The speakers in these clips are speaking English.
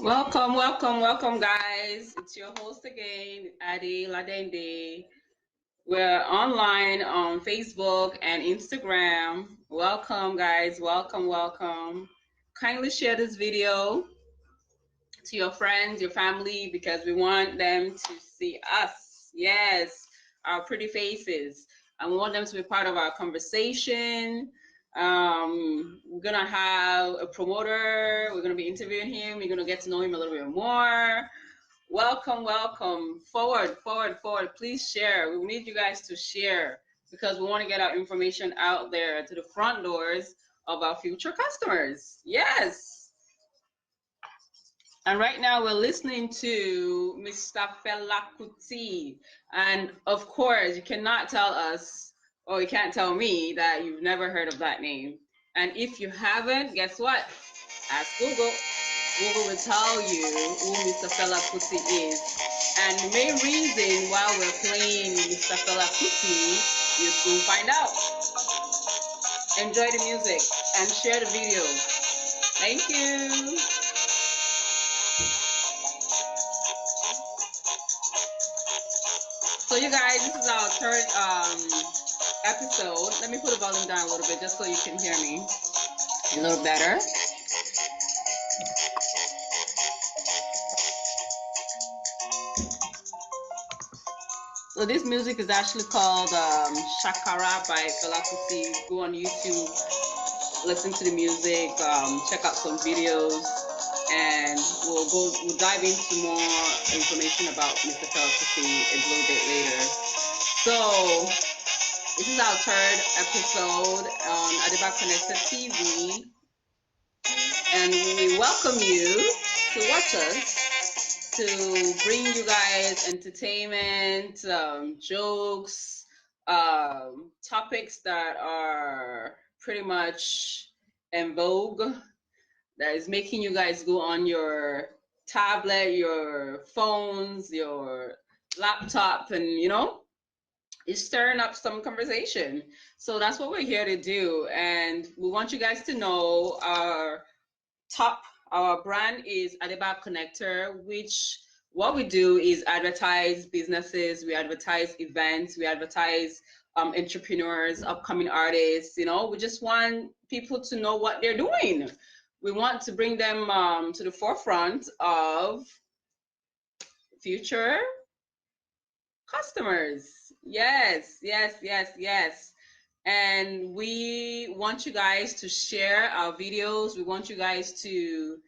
Welcome, welcome, welcome, guys. It's your host again, Adi Ladende. We're online on Facebook and Instagram. Welcome, guys. Welcome, welcome. Kindly share this video to your friends, your family, because we want them to see us. Yes, our pretty faces. And we want them to be part of our conversation. We're gonna have a promoter. We're gonna be interviewing him. You're gonna get to know him a little bit more. Welcome, welcome. Forward, forward, forward. Please share. We need you guys to share because we want to get our information out there to the front doors of our future customers. Yes. And right now we're listening to Mr. Felabration. And of course, you cannot tell us, or you can't tell me that you've never heard of that name. And if you haven't, guess what? Ask Google. Google will tell you who Mr. Felabration is. And the main reason why we're playing Mr. Felabration, you'll soon find out. Enjoy the music and share the video. Thank you. So you guys, this is our third episode. Let me put the volume down a little bit just so you can hear me a little better. So this music is actually called Shakara by Felabration. Go on YouTube, listen to the music, check out some videos, and we'll dive into more information about Mr. Felabration a little bit later. So this is our third episode on Adiba Connected TV, and we welcome you to watch us, to bring you guys entertainment, jokes, topics that are pretty much en vogue, that is making you guys go on your tablet, your phones, your laptop, and it's stirring up some conversation. So that's what we're here to do. And we want you guys to know our brand is Adiba Connector, which what we do is advertise businesses, we advertise events, we advertise entrepreneurs, upcoming artists. We just want people to know what they're doing. We want to bring them to the forefront of future customers. Yes, yes, yes, yes. And we want you guys to share our videos. We want you guys to,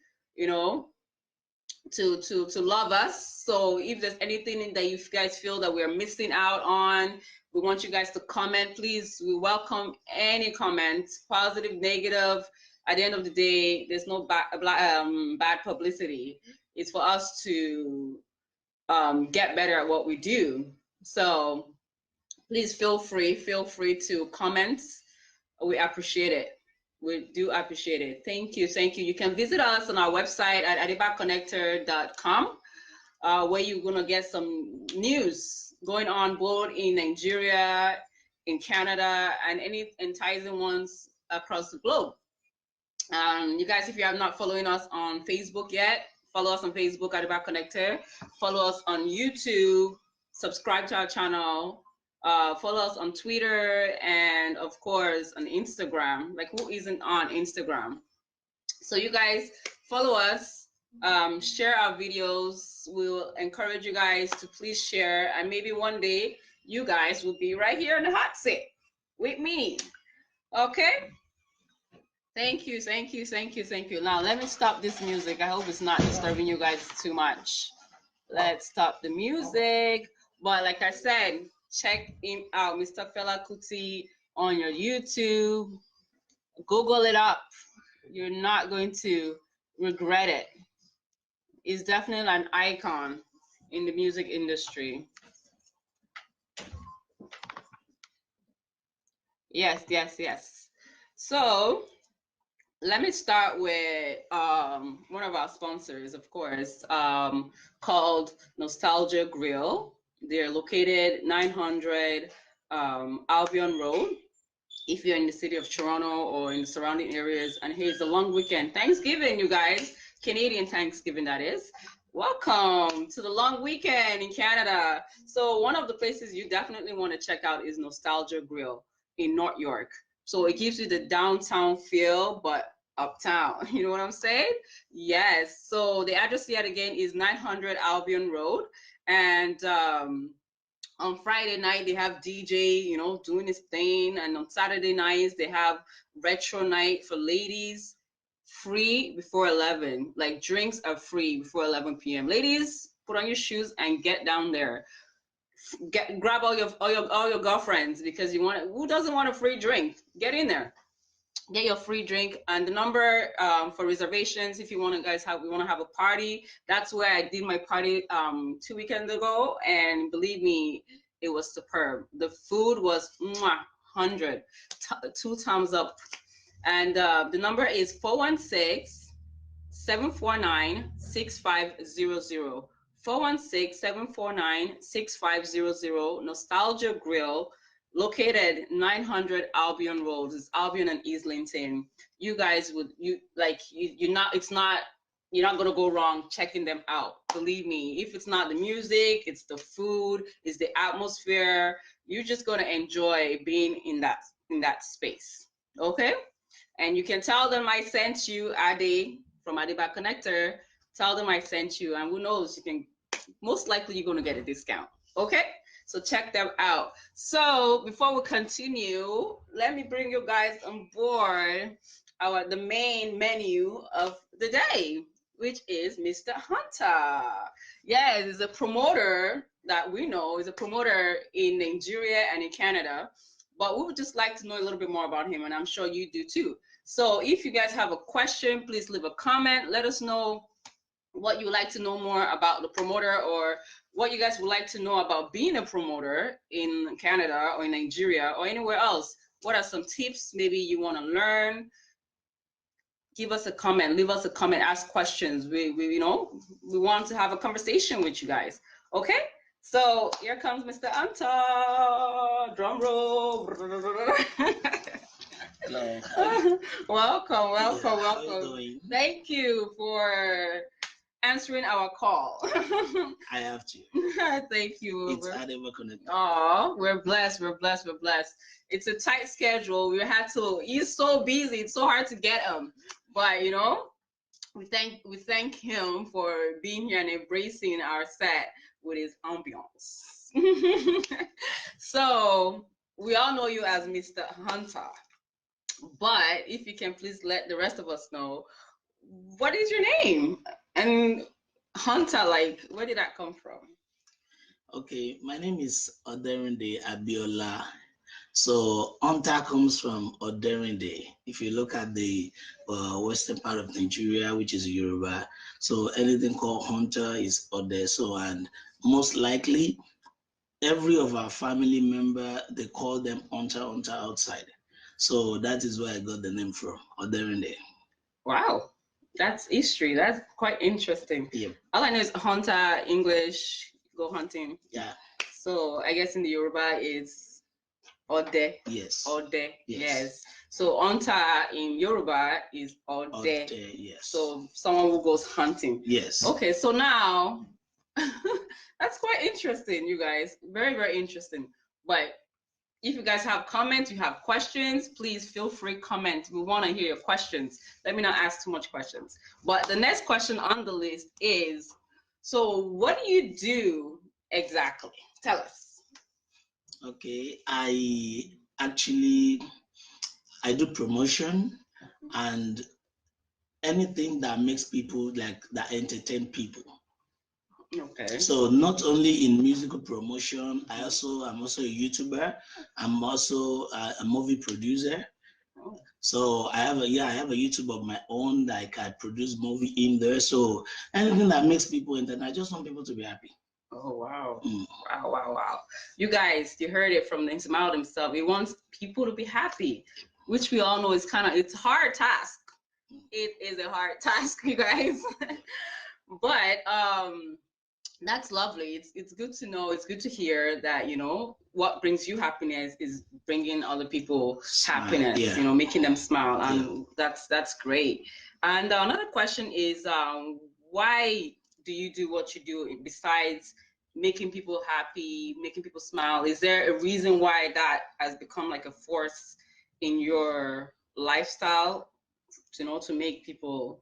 to love us. So if there's anything that you guys feel that we're missing out on, we want you guys to comment. Please, we welcome any comments, positive, negative. At the end of the day, there's no bad publicity. It's for us to get better at what we do. So please feel free to comment. We appreciate it. We do appreciate it. Thank you, thank you. You can visit us on our website at adibaconnector.com, where you're gonna get some news going on both in Nigeria, in Canada, and any enticing ones across the globe. You guys, if you are not following us on Facebook yet, follow us on Facebook, Adiba Connector. Follow us on YouTube. Subscribe to our channel. Follow us on Twitter, and of course on Instagram. Like, who isn't on Instagram? So you guys follow us, share our videos. We'll encourage you guys to please share, and maybe one day you guys will be right here in the hot seat with me. Okay, thank you, thank you, thank you, thank you. Now let me stop this music. I hope it's not disturbing you guys too much. Let's stop the music. But like I said, check him out, Mr. Felabration, on your YouTube. Google it up. You're not going to regret it. He's definitely an icon in the music industry. Yes, yes, yes. So let me start with one of our sponsors, of course, called Nostalgia Grill. They're located 900 Albion Road. If you're in the city of Toronto or in the surrounding areas, and here's the long weekend, Thanksgiving, you guys. Canadian Thanksgiving, that is. Welcome to the long weekend in Canada. So one of the places you definitely want to check out is Nostalgia Grill in North York. So it gives you the downtown feel, but uptown. You know what I'm saying? Yes. So the address yet again is 900 Albion Road. And on Friday night, they have DJ, you know, doing his thing. And on Saturday nights, they have retro night for ladies, free before 11. Like, drinks are free before 11 p.m. Ladies, put on your shoes and get down there. Grab all your girlfriends, because you want, who doesn't want a free drink? Get in there. Get your free drink. And the number for reservations, if you want to we want to have a party, that's where I did my party 2 weekends ago, and believe me, it was superb. The food was 100, 2 thumbs up. And the number is 416-749-6500. 416-749-6500. Nostalgia Grill, located 900 Albion Road. It's Albion and Islington. You guys you're not gonna go wrong checking them out. Believe me, if it's not the music, it's the food, it's the atmosphere. You're just gonna enjoy being in that space. Okay? And you can tell them I sent you, Ade from Adeba Connector. Tell them I sent you, and who knows, most likely you're gonna get a discount. Okay? So check them out. So before we continue, let me bring you guys on board the main menu of the day, which is Mr. Hunter. Yes, he's a promoter that we know. He's a promoter in Nigeria and in Canada, but we would just like to know a little bit more about him, and I'm sure you do too. So if you guys have a question, please leave a comment. Let us know what you would like to know more about the promoter, or what you guys would like to know about being a promoter in Canada or in Nigeria or anywhere else. What are some tips maybe you want to learn? Give us a comment, leave us a comment, ask questions. We want to have a conversation with you guys. Okay? So here comes Mr. Anta. Drum roll. Hello. Welcome. How are you doing? Thank you for answering our call. I have to. Thank you. It's Adeba Connector. Oh, we're blessed. It's a tight schedule. He's so busy. It's so hard to get him. But we thank him for being here and embracing our set with his ambiance. So we all know you as Mr. Hunter. But if you can please let the rest of us know, what is your name? And Hunter, like, where did that come from? Okay, my name is Hunter Abiola. So Hunter comes from Oderinde. If you look at the western part of Nigeria, which is Yoruba, so anything called Hunter is Ode. So, and most likely, every of our family member, they call them Hunter outside. So that is where I got the name from, Oderinde. Wow. That's history. That's quite interesting. Yeah. All I know is Hunter, English, go hunting. Yeah. So I guess in the Yoruba it's Ode. Yes. Ode. Yes. So Hunter in Yoruba is Ode. Ode, yes. So someone who goes hunting. Yes. Okay, so now that's quite interesting, you guys. Very, very interesting. But if you guys have comments, you have questions, please feel free to comment. We want to hear your questions. Let me not ask too much questions. But the next question on the list is, so what do you do exactly? Tell us. Okay, I do promotion and anything that makes people, like, that entertain people. Okay. So not only in musical promotion, I'm also a YouTuber. I'm also a movie producer. Oh. So I have a YouTube of my own. Like, I produce movie in there. So anything that makes people entertain, I just want people to be happy. Oh wow. Wow. You guys, you heard it from his mouth himself. He wants people to be happy, which we all know is it's a hard task. It is a hard task, you guys. But that's lovely. It's good to know. It's good to hear that, what brings you happiness is bringing other people happiness, yeah. Making them smile. And that's great. And another question is, why do you do what you do besides making people happy, making people smile? Is there a reason why that has become like a force in your lifestyle, you know, to make people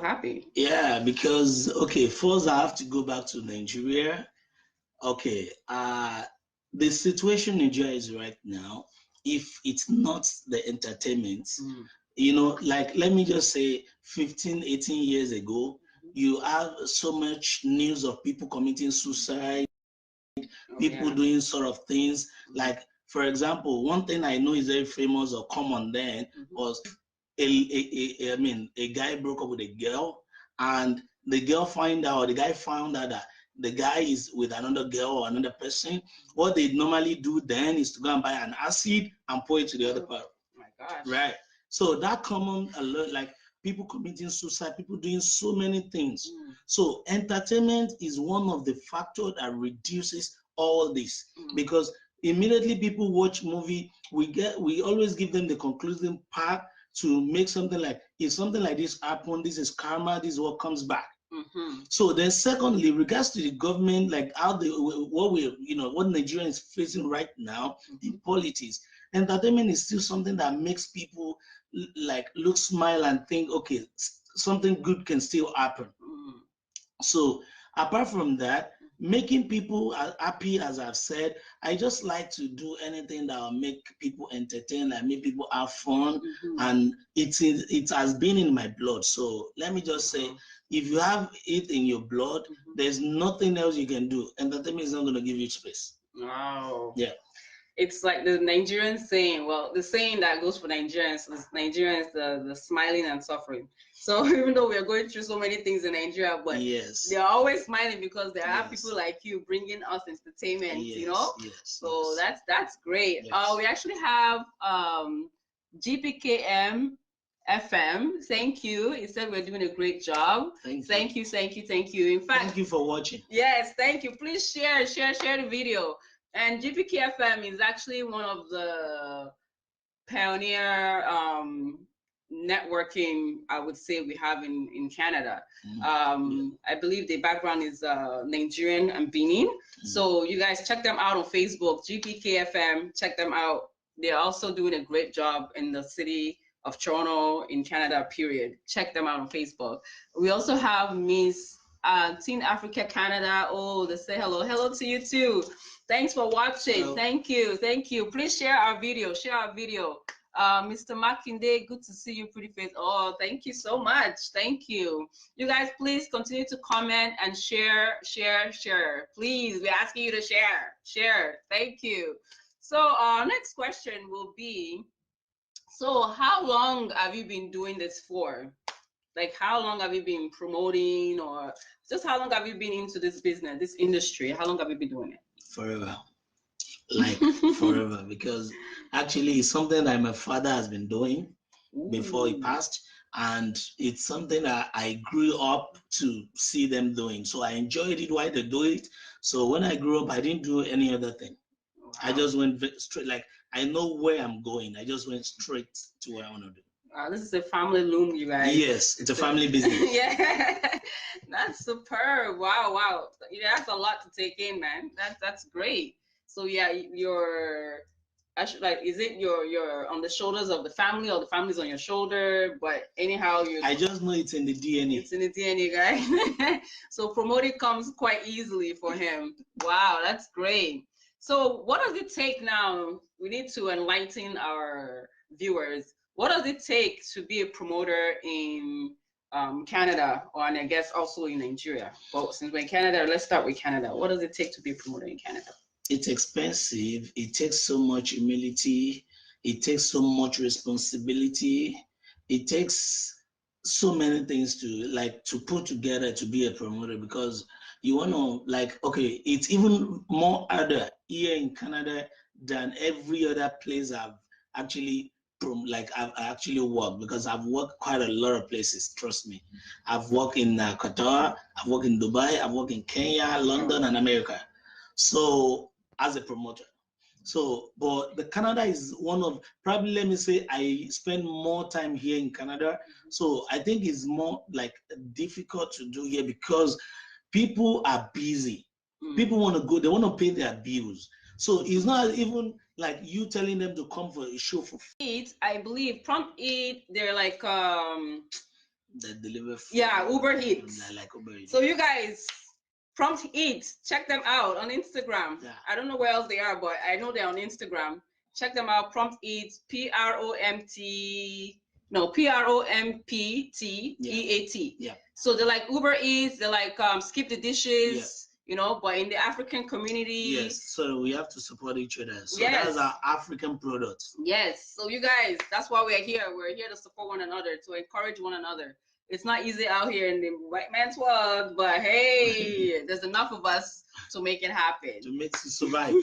happy? Yeah, because okay, first I have to go back to Nigeria. Okay, the situation Nigeria is right now, if it's not the entertainment, you know, like let me just say 15, 18 years ago, you have so much news of people committing suicide, people doing sort of things. Like, for example, one thing I know is very famous or common then was a guy broke up with a girl, and the girl found out, or the guy found out that the guy is with another girl or another person. What they normally do then is to go and buy an acid and pour it to the other part. Oh my gosh. Right. So that common alert, like people committing suicide, people doing so many things. So entertainment is one of the factors that reduces all this, because immediately people watch movie, we always give them the conclusive part to make something like, if something like this happened, this is karma, this is what comes back. So then secondly, regards to the government, like how what Nigeria is facing right now in politics, entertainment is still something that makes people like look, smile, and think, okay, something good can still happen. So apart from that, making people happy, as I've said, I just like to do anything that will make people entertain, and make people have fun, and it has been in my blood. So let me just say, if you have it in your blood, there's nothing else you can do. Entertainment is not going to give you space. Wow. Yeah. It's like the Nigerian saying, well, the saying that goes for Nigerians is the smiling and suffering. So even though we are going through so many things in Nigeria, but they're always smiling because there are people like you bringing us entertainment, you know? So that's great. We actually have GPKM FM. Thank you. He said we're doing a great job. Thank you. In fact, thank you for watching. Yes, thank you. Please share the video. And GPKFM is actually one of the pioneer networking, I would say, we have in Canada. I believe the background is Nigerian and Benin. So you guys check them out on Facebook, GPKFM, check them out. They're also doing a great job in the city of Toronto in Canada, period. Check them out on Facebook. We also have Miss Teen Africa Canada. Oh, they say hello. Hello to you too. Thanks for watching. Hello. Thank you. Please share our video. Mr. Makinde, good to see you, pretty face. Oh, thank you so much. Thank you. You guys, please continue to comment and share. Please, we're asking you to share. Thank you. So our next question will be, so how long have you been doing this for? Like, how long have you been promoting, or just how long have you been into this business, this industry? How long have you been doing it? Forever. Like forever, because actually it's something that my father has been doing before he passed, and it's something that I grew up to see them doing. So I enjoyed it while they do it. So when I grew up, I didn't do any other thing. Wow. I just went straight, like I know where I'm going. I just went straight to where I want to do. This is a family loom, you guys. Yes, it's a family business. Yeah, that's superb. Wow. Yeah, that's a lot to take in, man. That's great. So yeah, is it you're on the shoulders of the family, or the family's on your shoulder? But anyhow, I just know it's in the DNA. It's in the DNA, guys. So promoting comes quite easily for him. Wow, that's great. So what does it take now? We need to enlighten our viewers. What does it take to be a promoter in Canada, and I guess also in Nigeria? But since we're in Canada, let's start with Canada. What does it take to be a promoter in Canada? It's expensive. It takes so much humility. It takes so much responsibility. It takes so many things to put together to be a promoter, because you want to, like, okay, it's even more harder here in Canada than every other place I've actually worked, because I've worked quite a lot of places, trust me. I've worked in Qatar, I've worked in Dubai, I've worked in Kenya, London, and America. So as a promoter. So, but the Canada is one of, probably, let me say, I spend more time here in Canada. So I think it's more like difficult to do here because people are busy. People want to go, they want to pay their bills. So it's not even like you telling them to come for a show for Eat, I believe Prompt Eat, they're like the deliver food. Yeah, Uber Eats. Like Uber Eats. So you guys, Prompt Eat, check them out on Instagram. Yeah. I don't know where else they are, but I know they're on Instagram. Check them out. Prompt Eat, PROMPTEAT. Yeah. So they're like Uber Eats. They're like skip the dishes. Yeah. You know, but in the African community. Yes. So we have to support each other. So yes. That's our African products. Yes. So you guys, that's why we're here. We're here to support one another, to encourage one another. It's not easy out here in the white man's world, but hey, there's enough of us to make it happen. To make it survive.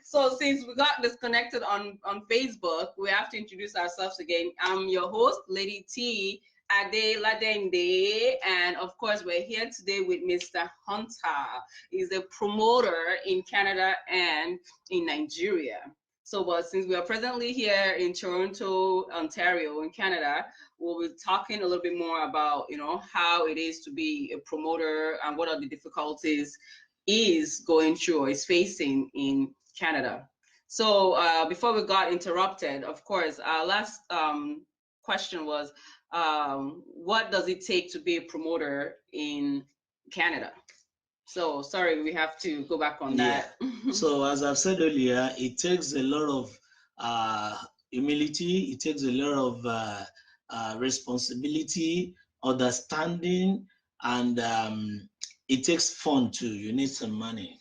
So since we got disconnected on Facebook, we have to introduce ourselves again. I'm your host, Lady T Adeladende, and of course we're here today with Mr. Hunter. He's a promoter in Canada and in Nigeria. So, but since we are presently here in Toronto, Ontario, in Canada, we'll be talking a little bit more about, you know, how it is to be a promoter and what are the difficulties is going through or is facing in Canada. So before we got interrupted, of course, our last question was, what does it take to be a promoter in Canada? So sorry, we have to go back on that. So as I've said earlier, it takes a lot of humility. It takes a lot of responsibility, understanding, and it takes fun too. You need some money.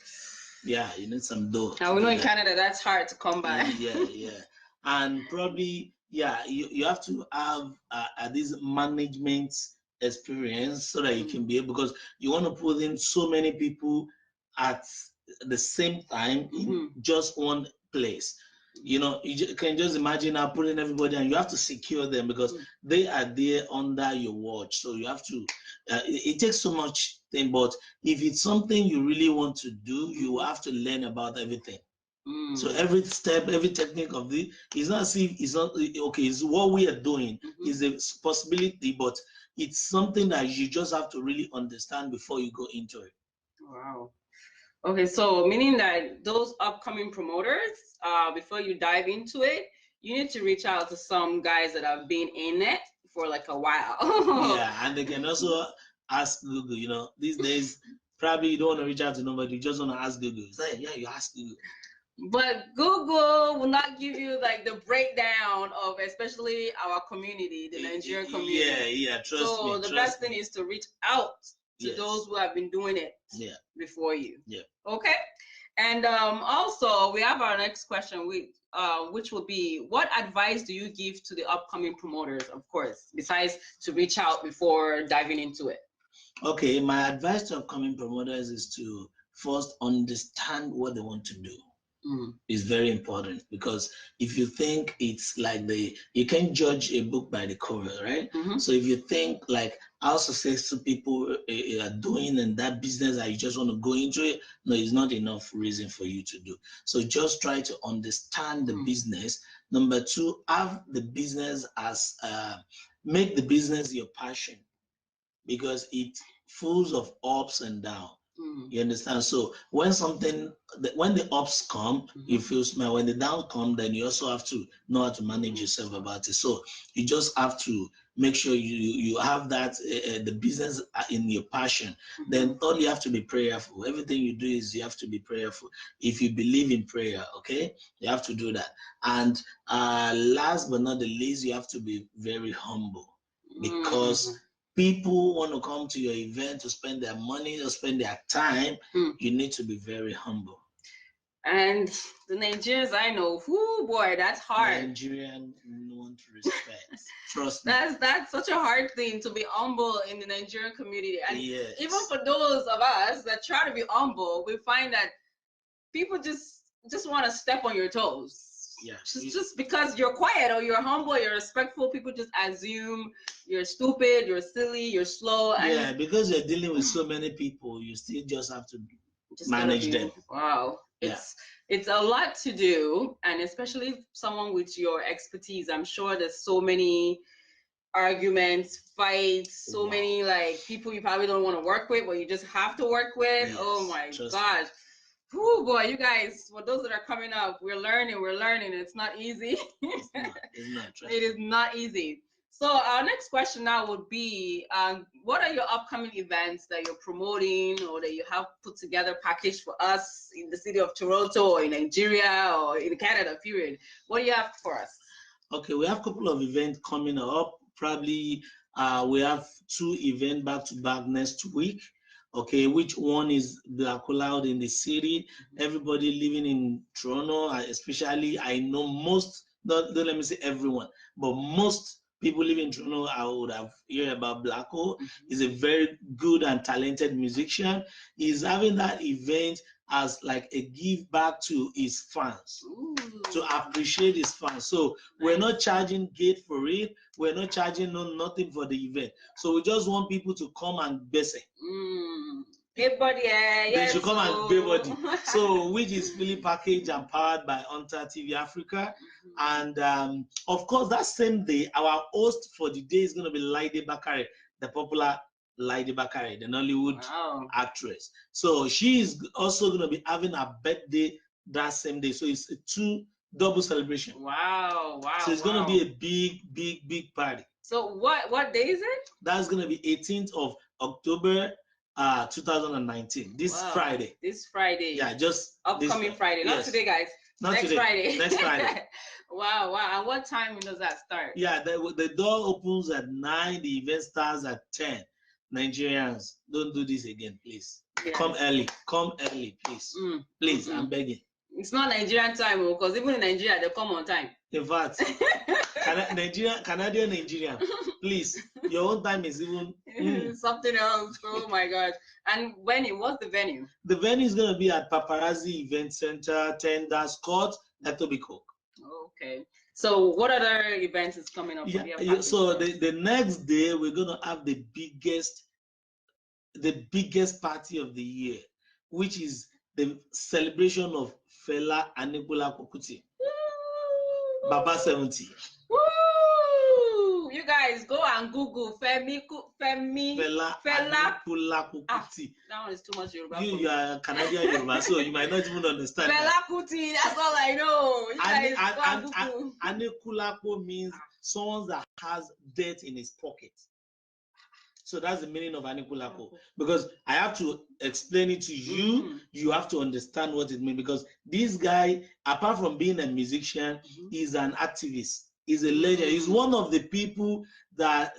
Yeah, you need some dough. Now we know in Canada that's hard to come by. Yeah. And probably, yeah, you have to have this management experience so that you can be able, because you want to put in so many people at the same time in just one place. You know, you can just imagine now putting everybody, and you have to secure them because they are there under your watch. So you have to, it takes so much thing, but if it's something you really want to do, you have to learn about everything. So every step, every technique of the, it's not as if it's not, okay, it's what we are doing is a possibility, but it's something that you just have to really understand before you go into it. Wow. Okay, so meaning that those upcoming promoters, before you dive into it, you need to reach out to some guys that have been in it for like a while. Yeah, and they can also ask Google. You know, these days, probably you don't want to reach out to nobody, you just want to ask Google. It's like, yeah, you ask Google. But Google will not give you like the breakdown of especially our community, the Nigerian community. Yeah, trust me. So the best thing is to reach out to those who have been doing it before you. Yeah. Okay. And also we have our next question, which will be, what advice do you give to the upcoming promoters, of course, besides to reach out before diving into it? Okay, my advice to upcoming promoters is to first understand what they want to do. Is very important, because if you think it's like you can't judge a book by the cover, right? So if you think like how successful people are doing in that business that you just want to go into it, no, it's not enough reason for you to do. So just try to understand the business. Number two, have the business as make the business your passion, because it's full of ups and downs. You understand? So when the ups come, you feel small. When the down come, then you also have to know how to manage yourself about it. So you just have to make sure you have that the business in your passion. Then thirdly, you have to be prayerful. Everything you do is you have to be prayerful. If you believe in prayer, okay, you have to do that. And last but not the least, you have to be very humble, because people want to come to your event to spend their money or spend their time. You need to be very humble. And the Nigerians I know, whoo boy, that's hard. Nigerian want respect. Trust me. That's such a hard thing, to be humble in the Nigerian community. And even for those of us that try to be humble, we find that people just want to step on your toes. Yeah. Just because you're quiet or you're humble, you're respectful, people just assume you're stupid, you're silly, you're slow. And because you're dealing with so many people, you still just have to manage them. Wow. It's a lot to do, and especially someone with your expertise. I'm sure there's so many arguments, fights, so many like people you probably don't want to work with, but you just have to work with. Yes, oh my gosh. Oh boy, you guys, for those that are coming up, we're learning. It's not easy. It's not. It is not easy. So our next question now would be, what are your upcoming events that you're promoting or that you have put together packaged for us in the city of Toronto or in Nigeria or in Canada, period? What do you have for us? Okay, we have a couple of events coming up. Probably we have 2 events back-to-back next week. Okay, which one is Blacko Loud in the city? Everybody living in Toronto, especially, I know most, don't let me say everyone, but most people living in Toronto, I would have heard about Blacko. He's a very good and talented musician. He's having that event as like a give back to his fans. Ooh. To appreciate his fans. So we're not charging gate for it. We're not charging nothing for the event. So we just want people to come and bese. Everybody, they should come and pay body. So which is fully packaged and powered by HunterTV Africa. And of course, that same day, our host for the day is going to be Laide Bakare, the popular Laide Bakare, the Nollywood actress. So she is also going to be having a birthday that same day. So it's a 2 double celebration. Wow. So it's going to be a big party. So what day is it? That's going to be 18th of October 2019. This Friday. This Friday. Yeah, just upcoming Friday. Not today, guys. Next Friday. Next Friday. Wow. And what time does that start? Yeah, the door opens at 9. The event starts at 10. Nigerians, don't do this again, please. Yes. Come early, please. Please, I'm begging. It's not Nigerian time, because even in Nigeria, they come on time. In fact, Canadian Nigerian, please, your own time is even something else. Oh my God. And what's the venue? The venue is going to be at Paparazzi Event Center, 10 Court, Etobicoke. Okay. So what other events is coming up? Yeah, so the next day, we're going to have the biggest party of the year, which is the celebration of Fela Anikulapo Kuti. Baba 70. Woo! You guys go and Google Fela Anikulapo Kuti. That one is too much Yoruba. You are Canadian Yoruba, so you might not even understand. Fela Kuti, that's all I know. You guys go and Google. Anikulapo means someone that has debt in his pocket. So that's the meaning of Anikulapo. Because I have to explain it to you, you have to understand what it means. Because this guy, apart from being a musician, he's an activist. He's a legend. He's one of the people that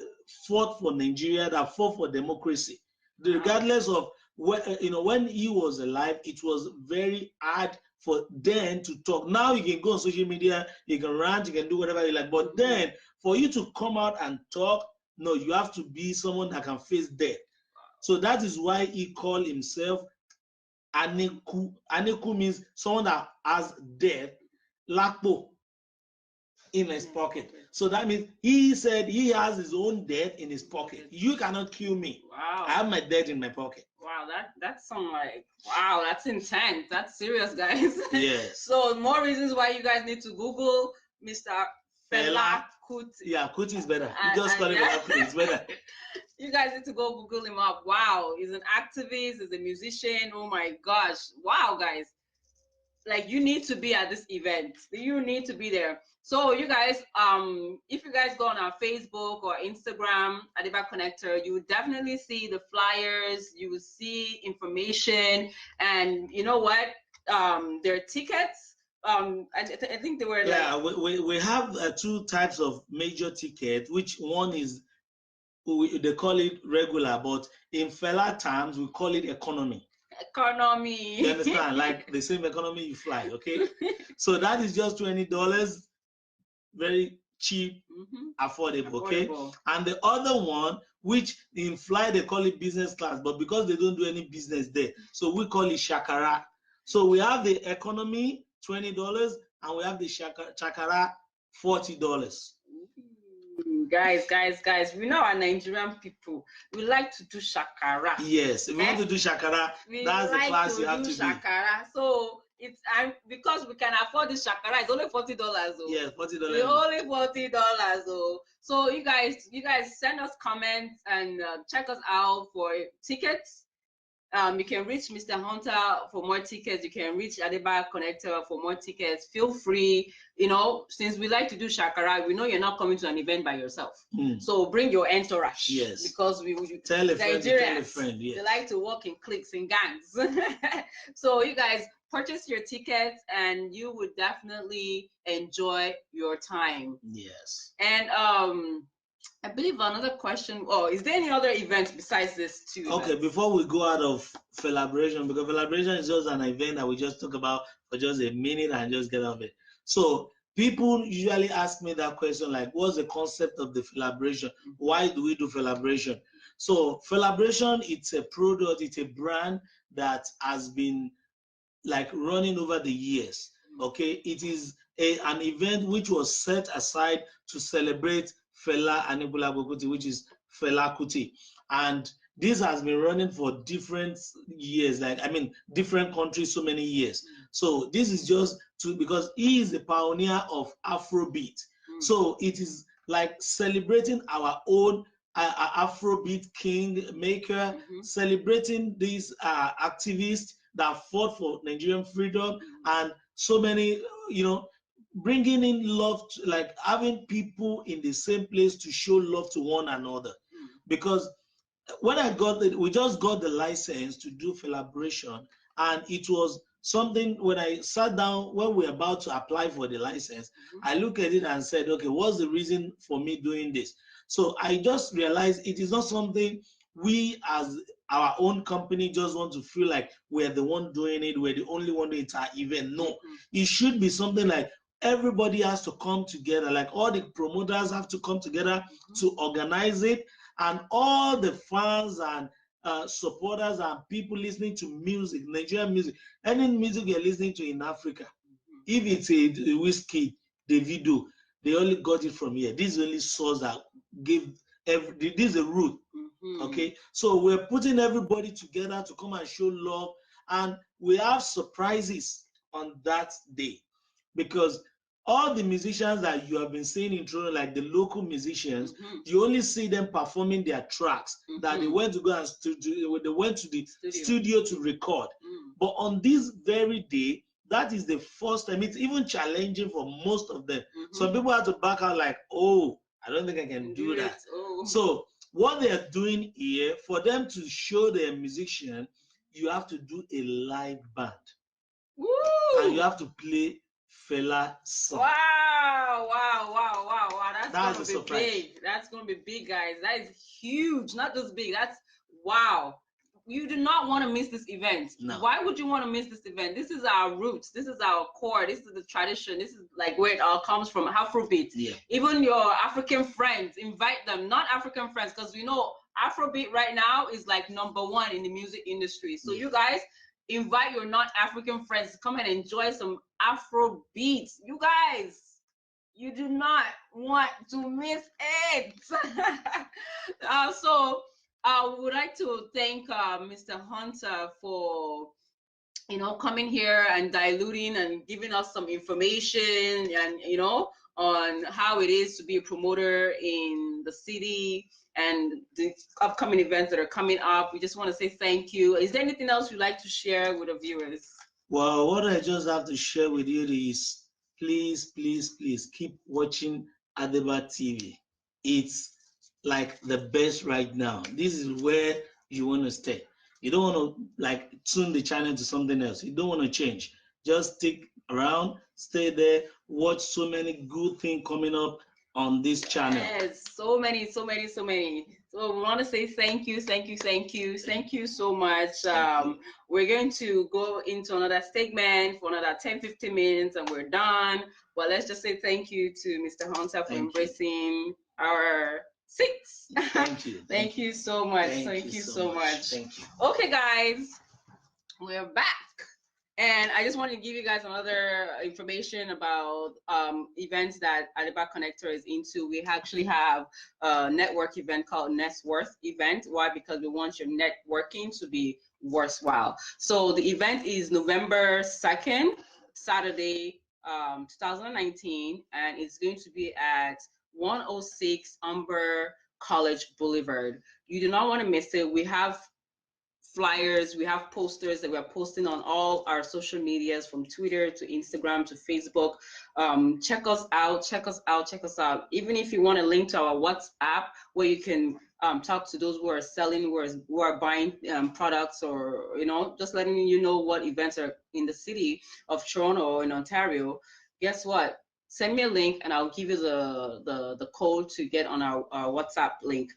fought for Nigeria, that fought for democracy. Regardless of when he was alive, it was very hard for them to talk. Now you can go on social media, you can rant, you can do whatever you like. But then for you to come out and talk, no, you have to be someone that can face death. So that is why he called himself Aneku. Aneku means someone that has death, Lakpo, in his pocket. So that means he said he has his own death in his pocket. You cannot kill me. Wow. I have my death in my pocket. Wow, that's some like, wow, that's intense. That's serious, guys. Yes. So more reasons why you guys need to Google Mr. Fela Kuti. Yeah, Kuti is better. You just call him Fela Kuti, it's better. You guys need to go Google him up. Wow, he's an activist, he's a musician. Oh my gosh. Wow, guys. Like, you need to be at this event. You need to be there. So you guys, if you guys go on our Facebook or Instagram, Adiba Connector, you will definitely see the flyers, you will see information, and you know what? There are tickets. I think they were we have 2 types of major tickets, which one is, they call it regular, but in Fela terms, we call it economy. Economy. You understand? Like the same economy you fly, okay? So that is just $20, very cheap, affordable, okay? And the other one, which in fly they call it business class, but because they don't do any business there, so we call it Shakara. So we have the economy, $20, and we have the Shakara, $40. Guys, we know our Nigerian people, we like to do shakara. Yes, if we want to do shakara, that's the class you have to shakara. So it's because we can afford this shakara, it's only $40. Yeah, $40. It's only $40. So you guys send us comments and check us out for tickets. You can reach Mr. Hunter for more tickets. You can reach Adebayo Connector for more tickets. Feel free. You know, since we like to do shakara, we know you're not coming to an event by yourself. So bring your entourage. Yes. Because we tell a friend, Nigerians, tell a friend. Yes. They like to walk in cliques and gangs. So you guys purchase your tickets and you would definitely enjoy your time. Yes. And I believe another question. Oh, is there any other event besides this two? Okay, before we go out of Felabration, because Felabration is just an event that we just talk about for just a minute and just get out of it. So people usually ask me that question, like, what's the concept of the Felabration? Why do we do Felabration? So Felabration, it's a product, it's a brand that has been like running over the years. Okay, it is an event which was set aside to celebrate Fela Aníkúlápó Kuti, which is Fela Kuti, and this has been running for different years, like different countries, so many years. So this is just because he is the pioneer of Afrobeat. So it is like celebrating our own Afrobeat king maker, celebrating these activists that fought for Nigerian freedom, and so many, you know, bringing in love, like having people in the same place to show love to one another. Because when we just got the license to do Felabration, and it was something, when I sat down, when we were about to apply for the license, I looked at it and said, okay, what's the reason for me doing this? So I just realized it is not something we as our own company just want to feel like we're the one doing it, we're the only one doing it, our event. No, it should be something like everybody has to come together, like all the promoters have to come together to organize it, and all the fans and supporters and people listening to music, Nigerian music, any music you're listening to in Africa, if it's a Whiskey, Davido, they only got it from here. This is the only source that gave this is the root. Okay, so we're putting everybody together to come and show love, and we have surprises on that day, because all the musicians that you have been seeing in Toronto, like the local musicians, you only see them performing their tracks that they went to go and they went to the studio to record. But on this very day, that is the first time. It's even challenging for most of them. Some people have to back out, like, oh, I don't think I can do that. So what they are doing here, for them to show their musician, you have to do a live band. Woo! And you have to play Fela song. Wow. That's gonna be big. That's gonna be big, guys. That is huge. Not just big. That's wow. You do not want to miss this event. No. Why would you want to miss this event? This is our roots. This is our core. This is the tradition. This is like where it all comes from. Afrobeat. Yeah. Even your African friends, invite them. Not African friends, because we know Afrobeat right now is like #1 in the music industry. So you guys invite your non-African friends to come and enjoy some Afrobeats. You guys, you do not want to miss it. So I would like to thank Mr. Hunter for, you know, coming here and diluting and giving us some information, and, you know, on how it is to be a promoter in the city and the upcoming events that are coming up. We just want to say thank you. Is there anything else you'd like to share with the viewers? Well, what I just have to share with you is, please keep watching Adebayo TV. It's like the best right now. This is where you want to stay. You don't want to like tune the channel to something else. You don't want to change. Just stick around, stay there, watch so many good things coming up on this channel. Yes, so many. So we want to say thank you so much. We're going to go into another segment for another 10-15 minutes and we're done. But let's just say thank you to Mr. Hunter for embracing our seats. Thank you. Thank you so much. Thank you so much. Thank you. Okay, guys, we're back. And I just want to give you guys another information about events that Alibaba Connector is into. We actually have a network event called Networth event. Why? Because we want your networking to be worthwhile. So the event is November 2nd, Saturday, 2019, and it's going to be at 106 Umber College Boulevard. You do not want to miss it. We have flyers, we have posters that we are posting on all our social medias, from Twitter to Instagram to Facebook. Check us out, check us out, check us out. Even if you want a link to our WhatsApp where you can talk to those who are selling, who are buying products, or just letting you know what events are in the city of Toronto or in Ontario. Guess what? Send me a link and I'll give you the code to get on our WhatsApp link.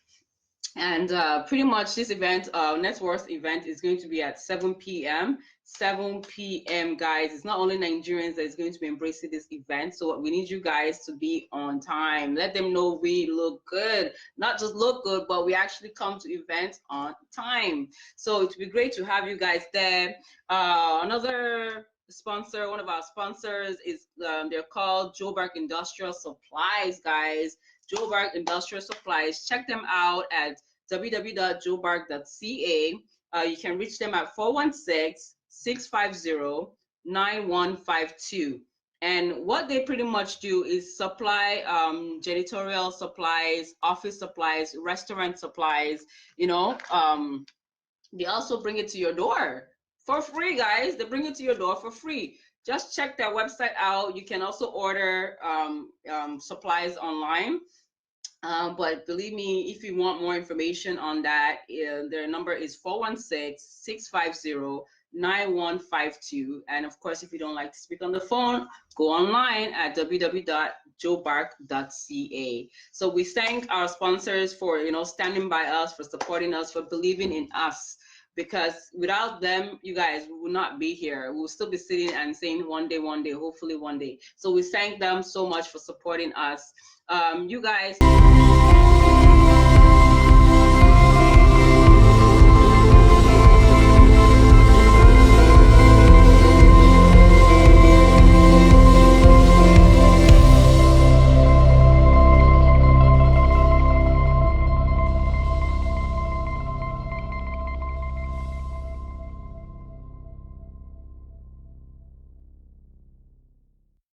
And pretty much this event, Networth event, is going to be at 7 p.m. 7 p.m. guys. It's not only Nigerians that is going to be embracing this event, so we need you guys to be on time. Let them know we look good, not just look good, but we actually come to events on time. So it would be great to have you guys there. Another sponsor, one of our sponsors is they're called Joburg Industrial Supplies, guys. Joburg Industrial Supplies. Check them out at www.joburg.ca. You can reach them at 416-650-9152. And what they pretty much do is supply janitorial supplies, office supplies, restaurant supplies. They also bring it to your door for free, guys. They bring it to your door for free. Just check their website out. You can also order supplies online. But believe me, if you want more information on that, their number is 416-650-9152. And of course, if you don't like to speak on the phone, go online at www.joburg.ca. So we thank our sponsors for standing by us, for supporting us, for believing in us. Because without them, you guys, we will not be here. We'll still be sitting and saying one day, hopefully one day. So we thank them so much for supporting us. You guys.